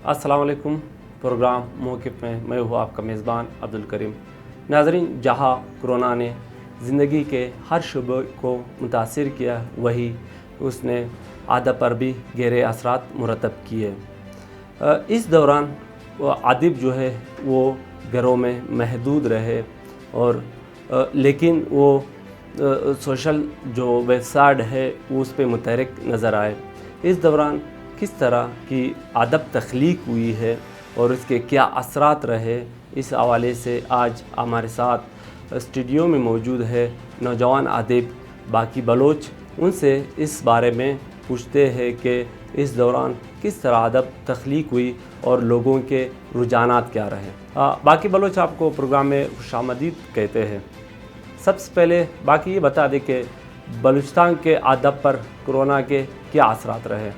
السلام علیکم۔ پروگرام موقف میں میں ہوں آپ کا میزبان عبدالکریم۔ ناظرین، جہاں کرونا نے زندگی کے ہر شعبے کو متاثر کیا، وہی اس نے ادب پر بھی گہرے اثرات مرتب کیے۔ اس دوران ادیب جو ہے وہ گھروں میں محدود رہے، اور لیکن وہ سوشل جو ویب سائٹ ہے وہ اس پہ متحرک نظر آئے۔ اس دوران کس طرح کی ادب تخلیق ہوئی ہے اور اس کے کیا اثرات رہے، اس حوالے سے آج ہمارے ساتھ اسٹوڈیو میں موجود ہے نوجوان ادیب باقی بلوچ۔ ان سے اس بارے میں پوچھتے ہیں کہ اس دوران کس طرح ادب تخلیق ہوئی اور لوگوں کے رجحانات کیا رہے۔ باقی بلوچ آپ کو پروگرام میں خوش آمدید کہتے ہیں۔ سب سے پہلے باقی یہ بتا دیں کہ بلوچستان کے ادب پر کرونا کے کیا اثرات رہے۔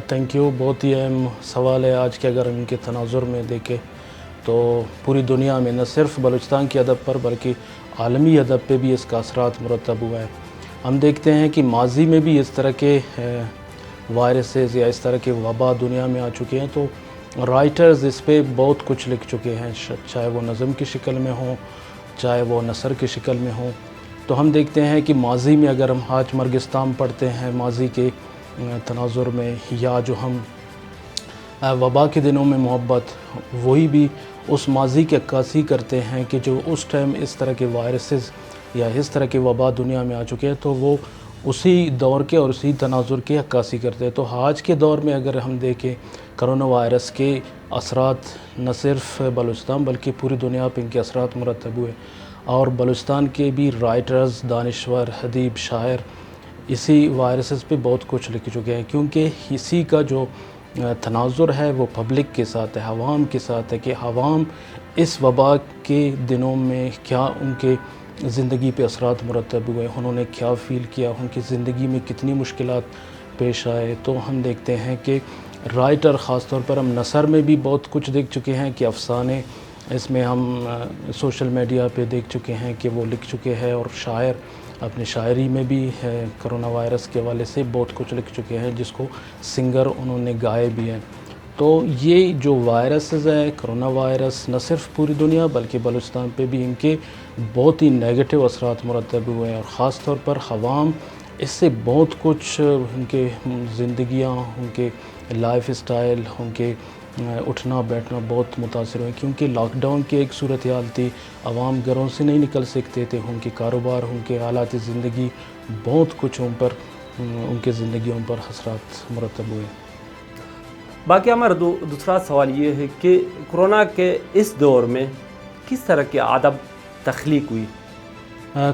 تھینک یو، بہت ہی اہم سوال ہے آج کے۔ اگر ان کے تناظر میں دیکھیں تو پوری دنیا میں نہ صرف بلوچستان کے ادب پر بلکہ عالمی ادب پہ بھی اس کا اثرات مرتب ہوا ہے۔ ہم دیکھتے ہیں کہ ماضی میں بھی اس طرح کے وائرسز یا اس طرح کے وبا دنیا میں آ چکے ہیں، تو رائٹرز اس پہ بہت کچھ لکھ چکے ہیں، چاہے وہ نظم کی شکل میں ہوں، چاہے وہ نثر کی شکل میں ہوں۔ تو ہم دیکھتے ہیں کہ ماضی میں اگر ہم حاج مرگستان پڑھتے ہیں ماضی کے تناظر میں، یا جو ہم وبا کے دنوں میں محبت، وہی بھی اس ماضی کی عکاسی کرتے ہیں کہ جو اس ٹائم اس طرح کے وائرسز یا اس طرح کے وبا دنیا میں آ چکے ہیں، تو وہ اسی دور کے اور اسی تناظر کی عکاسی کرتے ہیں۔ تو آج کے دور میں اگر ہم دیکھیں، کرونا وائرس کے اثرات نہ صرف بلوچستان بلکہ پوری دنیا پہ ان کے اثرات مرتب ہوئے، اور بلوچستان کے بھی رائٹرز، دانشور، ادیب، شاعر اسی وائرسز پہ بہت کچھ لکھ چکے ہیں، کیونکہ اسی کا جو تناظر ہے وہ پبلک کے ساتھ ہے، عوام کے ساتھ ہے، کہ عوام اس وبا کے دنوں میں کیا ان کے زندگی پہ اثرات مرتب ہوئے، انہوں نے کیا فیل کیا، ان کی زندگی میں کتنی مشکلات پیش آئے۔ تو ہم دیکھتے ہیں کہ رائٹر، خاص طور پر ہم نثر میں بھی بہت کچھ دیکھ چکے ہیں کہ افسانے اس میں ہم سوشل میڈیا پہ دیکھ چکے ہیں کہ وہ لکھ چکے ہیں، اور شاعر اپنی شاعری میں بھی کرونا وائرس کے حوالے سے بہت کچھ لکھ چکے ہیں، جس کو سنگر انہوں نے گائے بھی ہیں۔ تو یہ جو وائرسز ہیں، کرونا وائرس، نہ صرف پوری دنیا بلکہ بلوچستان پہ بھی ان کے بہت ہی نیگیٹو اثرات مرتب ہوئے ہیں، اور خاص طور پر عوام اس سے بہت کچھ، ان کے زندگیاں، ان کے لائف اسٹائل، ان کے اٹھنا بیٹھنا بہت متاثر ہوئے، کیونکہ لاک ڈاؤن کی ایک صورتحال تھی، عوام گھروں سے نہیں نکل سکتے تھے، ان کے کاروبار، ان کے حالات زندگی، بہت کچھ ان پر، ان کے زندگیوں پر اثرات مرتب ہوئے۔ باقی ہمارا دوسرا سوال یہ ہے کہ کرونا کے اس دور میں کس طرح کے ادب تخلیق ہوئی۔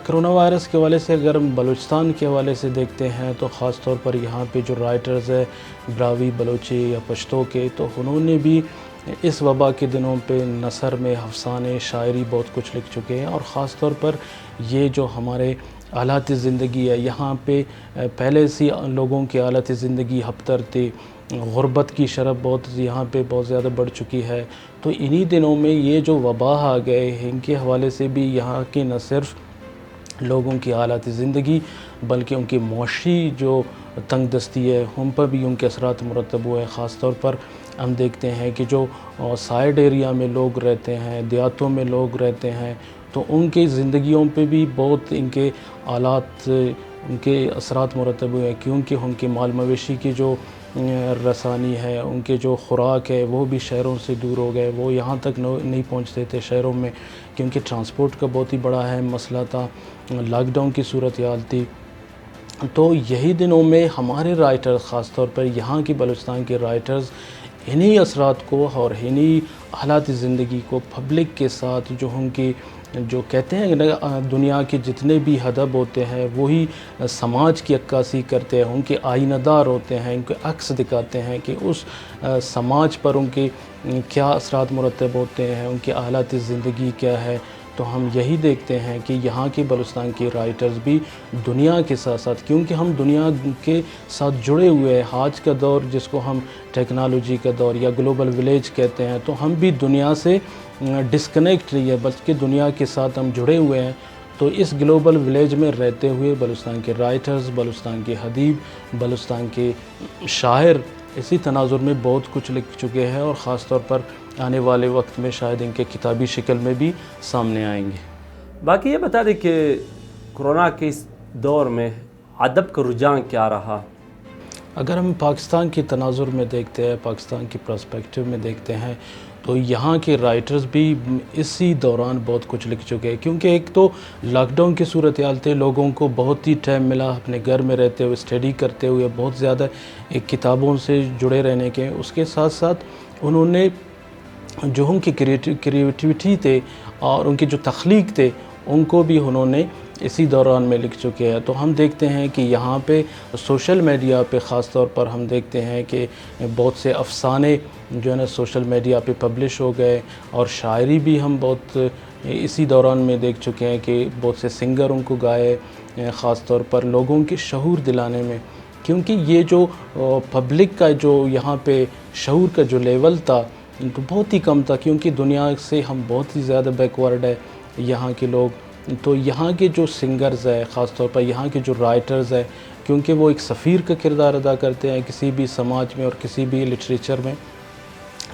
کرونا وائرس کے حوالے سے اگر ہم بلوچستان کے حوالے سے دیکھتے ہیں تو خاص طور پر یہاں پہ جو رائٹرز ہیں براوی، بلوچی یا پشتو کے، تو انہوں نے بھی اس وبا کے دنوں پہ نثر میں، افسانے، شاعری بہت کچھ لکھ چکے ہیں، اور خاص طور پر یہ جو ہمارے حالات زندگی ہے، یہاں پہ پہلے سے لوگوں کے حالات زندگی ہفتر تھی، غربت کی شرح بہت یہاں پہ بہت زیادہ بڑھ چکی ہے۔ تو انہی دنوں میں یہ جو وبا آ گئے ہیں، ان کے حوالے سے بھی یہاں کے نہ صرف لوگوں کی حالات زندگی بلکہ ان کی معاشی جو تنگ دستی ہے، ان پر بھی ان کے اثرات مرتب ہوئے ہیں۔ خاص طور پر ہم دیکھتے ہیں کہ جو سائڈ ایریا میں لوگ رہتے ہیں، دیہاتوں میں لوگ رہتے ہیں، تو ان کی زندگیوں پہ بھی بہت ان کے حالات، ان کے اثرات مرتب ہوئے ہیں، کیونکہ ان کے مال مویشی کی جو رسانی ہے، ان کے جو خوراک ہے، وہ بھی شہروں سے دور ہو گئے، وہ یہاں تک نہیں پہنچتے تھے شہروں میں، کیونکہ ٹرانسپورٹ کا بہت ہی بڑا اہم مسئلہ تھا، لاک ڈاؤن کی صورتحال تھی۔ تو یہی دنوں میں ہمارے رائٹر، خاص طور پر یہاں کے بلوچستان کے رائٹرز، انہی اثرات کو اور انہی حالات زندگی کو پبلک کے ساتھ، جو ان کی جو کہتے ہیں دنیا کے جتنے بھی ادب ہوتے ہیں وہی سماج کی عکاسی کرتے ہیں، ان کے آئینہ دار ہوتے ہیں، ان کے عکس دکھاتے ہیں کہ اس سماج پر ان کے کیا اثرات مرتب ہوتے ہیں، ان کے حالات زندگی کیا ہے۔ تو ہم یہی دیکھتے ہیں کہ یہاں کے بلوچستان کے رائٹرز بھی دنیا کے ساتھ ساتھ، کیونکہ ہم دنیا کے ساتھ جڑے ہوئے ہیں، آج کا دور جس کو ہم ٹیکنالوجی کا دور یا گلوبل ولیج کہتے ہیں، تو ہم بھی دنیا سے ڈسکنیکٹ نہیں ہے بلکہ دنیا کے ساتھ ہم جڑے ہوئے ہیں۔ تو اس گلوبل ولیج میں رہتے ہوئے بلوچستان کے رائٹرز، بلوچستان کے ادیب، بلوچستان کے شاعر اسی تناظر میں بہت کچھ لکھ چکے ہیں اور خاص طور پر آنے والے وقت میں شاید ان کے کتابی شکل میں بھی سامنے آئیں گے۔ باقی یہ بتا دیں کہ کورونا کے اس دور میں ادب کا رجحان کیا رہا؟ اگر ہم پاکستان کی تناظر میں دیکھتے ہیں، پاکستان کی پرسپیکٹیو میں دیکھتے ہیں، تو یہاں کے رائٹرز بھی اسی دوران بہت کچھ لکھ چکے ہیں، کیونکہ ایک تو لاک ڈاؤن کی صورتحال تھے، لوگوں کو بہت ہی ٹائم ملا اپنے گھر میں رہتے ہوئے اسٹڈی کرتے ہوئے، بہت زیادہ ایک کتابوں سے جڑے رہنے کے، اس کے ساتھ ساتھ انہوں نے جو ان کی کریٹیوٹی تھے اور ان کی جو تخلیق تھے ان کو بھی انہوں نے اسی دوران میں لکھ چکے ہیں۔ تو ہم دیکھتے ہیں کہ یہاں پہ سوشل میڈیا پہ خاص طور پر ہم دیکھتے ہیں کہ بہت سے افسانے جو ہے نا سوشل میڈیا پہ پبلش ہو گئے، اور شاعری بھی ہم بہت اسی دوران میں دیکھ چکے ہیں کہ بہت سے سنگر ان کو گائے، خاص طور پر لوگوں کے شعور دلانے میں، کیونکہ یہ جو پبلک کا جو یہاں پہ شعور کا جو لیول تھا تو بہت ہی کم تھا، کیونکہ دنیا سے ہم بہت ہی زیادہ بیکورڈ ہے یہاں کے لوگ۔ تو یہاں کے جو سنگرز ہیں، خاص طور پر یہاں کے جو رائٹرز ہیں، کیونکہ وہ ایک سفیر کا کردار ادا کرتے ہیں کسی بھی سماج میں اور کسی بھی لٹریچر میں،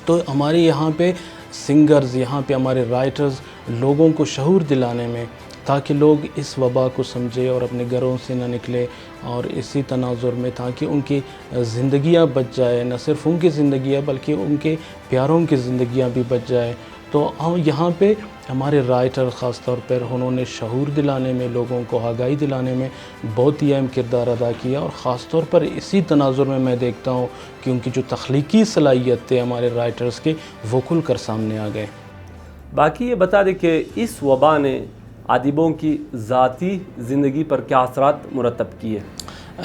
تو ہمارے یہاں پہ سنگرز، یہاں پہ ہمارے رائٹرز لوگوں کو شعور دلانے میں، تاکہ لوگ اس وبا کو سمجھے اور اپنے گھروں سے نہ نکلے، اور اسی تناظر میں تاکہ ان کی زندگیاں بچ جائے، نہ صرف ان کی زندگیاں بلکہ ان کے پیاروں کی زندگیاں بھی بچ جائے۔ تو ہم یہاں پہ ہمارے رائٹر خاص طور پر انہوں نے شعور دلانے میں، لوگوں کو آگاہی دلانے میں بہت ہی اہم کردار ادا کیا، اور خاص طور پر اسی تناظر میں میں دیکھتا ہوں کہ ان کی جو تخلیقی صلاحیت تھے ہمارے رائٹرز کے، وہ کھل کر سامنے آ گئے۔ باقی یہ بتا دیں کہ اس وبا نے ادیبوں کی ذاتی زندگی پر کیا اثرات مرتب کیے؟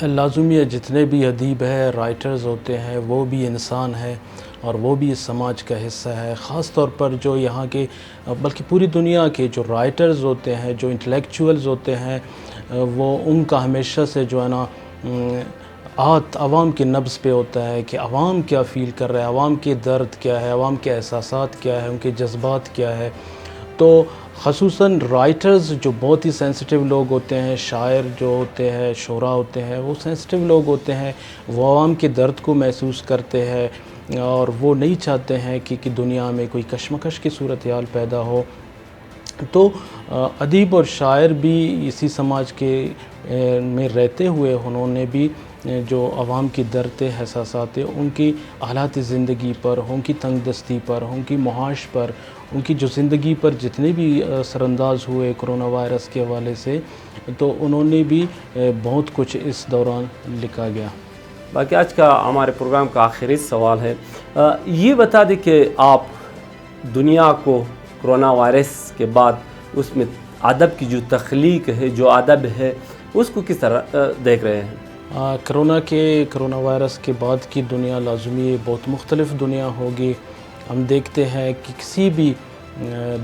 لازمی ہے، جتنے بھی ادیب ہیں، رائٹرز ہوتے ہیں، وہ بھی انسان ہے اور وہ بھی اس سماج کا حصہ ہے۔ خاص طور پر جو یہاں کے بلکہ پوری دنیا کے جو رائٹرز ہوتے ہیں، جو انٹلیکچوئلز ہوتے ہیں، وہ ان کا ہمیشہ سے جو ہے نا عوام کے نبض پہ ہوتا ہے کہ عوام کیا فیل کر رہا ہے، عوام کے درد کیا ہے، عوام کے احساسات کیا ہے، ان کے جذبات کیا ہے۔ تو خصوصاً رائٹرز جو بہت ہی سینسٹیو لوگ ہوتے ہیں، شاعر جو ہوتے ہیں، شعراء ہوتے ہیں، وہ سینسٹیو لوگ ہوتے ہیں، وہ عوام کے درد کو محسوس کرتے ہیں، اور وہ نہیں چاہتے ہیں کہ دنیا میں کوئی کشمکش کی صورتحال پیدا ہو۔ تو ادیب اور شاعر بھی اسی سماج کے میں رہتے ہوئے انہوں نے بھی جو عوام کی درد احساسات ان کی حالات زندگی پر، ان کی تنگ دستی پر، ان کی معاش پر، ان کی جو زندگی پر جتنے بھی اثر انداز ہوئے کرونا وائرس کے حوالے سے، تو انہوں نے بھی بہت کچھ اس دوران لکھا گیا۔ باقی آج کا ہمارے پروگرام کا آخری سوال ہے، یہ بتا دیں کہ آپ دنیا کو کرونا وائرس کے بعد اس میں ادب کی جو تخلیق ہے، جو ادب ہے، اس کو کس طرح دیکھ رہے ہیں؟ کرونا وائرس کے بعد کی دنیا لازمی بہت مختلف دنیا ہوگی۔ ہم دیکھتے ہیں کہ کسی بھی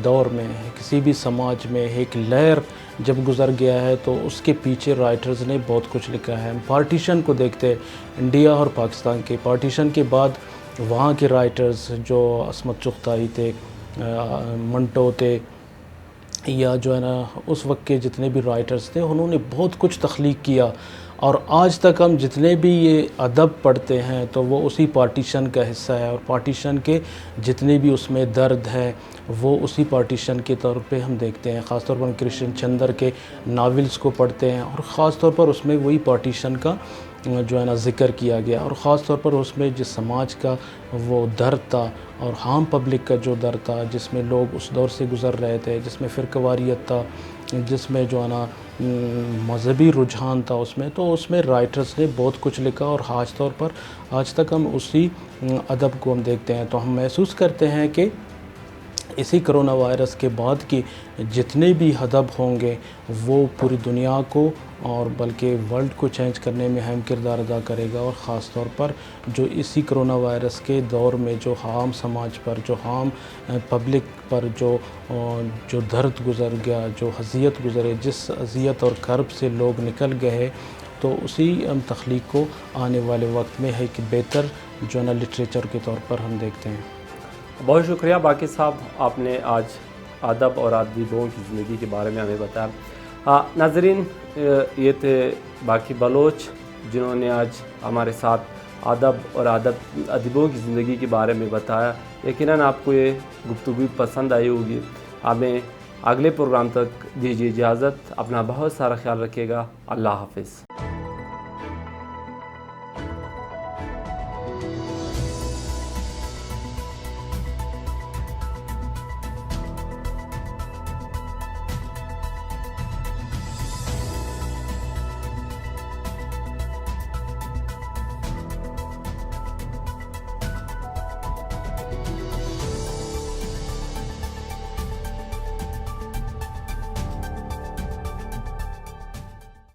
دور میں، کسی بھی سماج میں ایک لہر جب گزر گیا ہے تو اس کے پیچھے رائٹرز نے بہت کچھ لکھا ہے۔ ہم پارٹیشن کو دیکھتے ہیں، انڈیا اور پاکستان کے پارٹیشن کے بعد وہاں کے رائٹرز جو عصمت چغتائی تھے، منٹو تھے، یا جو ہے نا اس وقت کے جتنے بھی رائٹرز تھے، انہوں نے بہت کچھ تخلیق کیا، اور آج تک ہم جتنے بھی یہ ادب پڑھتے ہیں تو وہ اسی پارٹیشن کا حصہ ہے، اور پارٹیشن کے جتنے بھی اس میں درد ہے وہ اسی پارٹیشن کے طور پہ ہم دیکھتے ہیں۔ خاص طور پر کرشن چندر کے ناولز کو پڑھتے ہیں، اور خاص طور پر اس میں وہی پارٹیشن کا جو ہے نا ذکر کیا گیا، اور خاص طور پر اس میں جس سماج کا وہ درد تھا اور عام پبلک کا جو درد تھا، جس میں لوگ اس دور سے گزر رہے تھے، جس میں فرقہ واریت تھا، جس میں جو ہے نا مذہبی رجحان تھا، اس میں رائٹرز نے بہت کچھ لکھا، اور خاص طور پر آج تک ہم اسی ادب کو ہم دیکھتے ہیں۔ تو ہم محسوس کرتے ہیں کہ اسی کرونا وائرس کے بعد کی جتنے بھی ادب ہوں گے وہ پوری دنیا کو اور بلکہ ورلڈ کو چینج کرنے میں اہم کردار ادا کرے گا، اور خاص طور پر جو اسی کرونا وائرس کے دور میں جو عام سماج پر، جو عام پبلک پر جو درد گزر گیا، جو اذیت گزرے، جس اذیت اور کرب سے لوگ نکل گئے، تو اسی تخلیق کو آنے والے وقت میں ہے کہ بہتر جو ہے نا لٹریچر کے طور پر ہم دیکھتے ہیں۔ بہت شکریہ باقی صاحب، آپ نے آج ادب اور ادیبوں کی زندگی کے بارے میں ہمیں بتایا۔ ناظرین، یہ تھے باقی بلوچ جنہوں نے آج ہمارے ساتھ ادب اور ادیبوں کی زندگی کے بارے میں بتایا۔ یقیناً آپ کو یہ گفتگو پسند آئی ہوگی۔ ہمیں اگلے پروگرام تک دیجیے اجازت، اپنا بہت سارا خیال رکھیے گا۔ اللہ حافظ۔